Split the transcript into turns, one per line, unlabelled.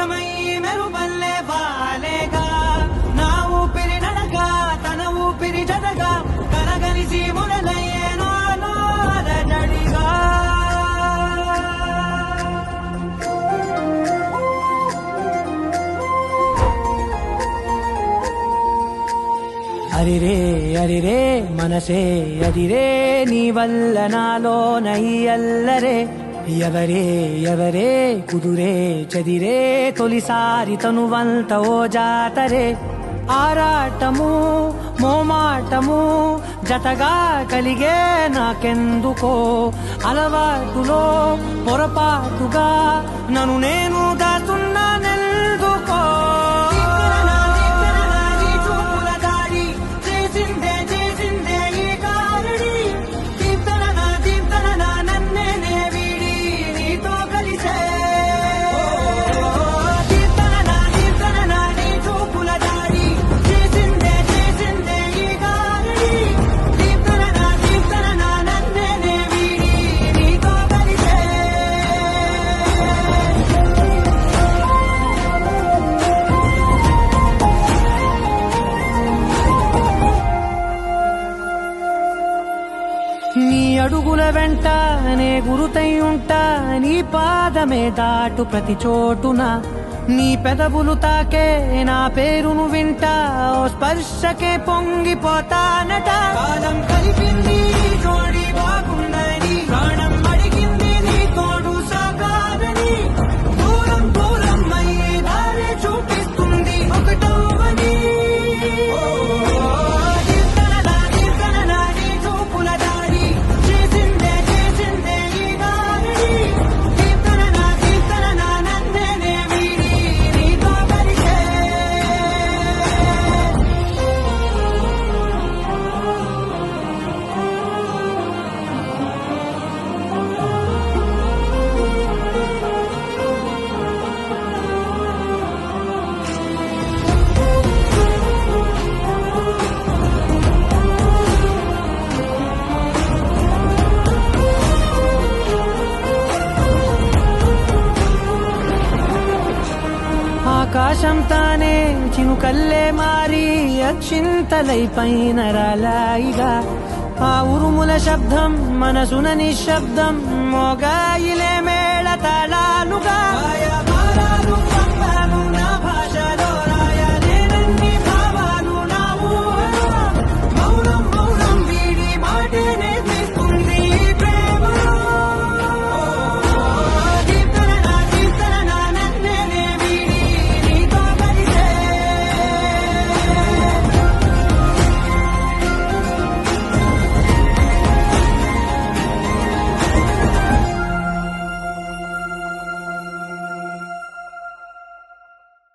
తీరమై మెరుపల్లే వాలేగా నా ఊపిరి నడగా తన ఊపిరి జడగా కలగలిసి మురలయ్యే నాలో అలజడిగా అరిరే అరిరే మనసే అదిరే నీ వల్ల నాలో నై అల్లరే ఎవరే ఎవరే కుదురే చదిరే తొలిసారి తనువంత ఓ జాతరే ఆరాటము మోమాటము జతగా కలిగే నాకెందుకో అలవాటులో పొరపాటుగా నన్ను నేను దాచున్నానెందుకో నీ అడుగుల వెంట నే గురుతై ఉంటా నీ పాదమే దాటు ప్రతి చోటున నీ పెదవులు తాకే నా పేరును వింటా ఓ స్పర్శకే పొంగిపోతానట కాలం కలిపింది జోడి బాగుందని ప్రాణం అడిగింది నీ తోడు సాగాలని దూరం దూరం అయ్యే దారి చూపిస్తుంది ఒకటవని ఆకాశం తానే చినుకల్లే మారి అక్షింతలై పైన రాలాయిగా ఆ ఉరుముల శబ్దం మనసున నిశ్శబ్దం మోగాయిలే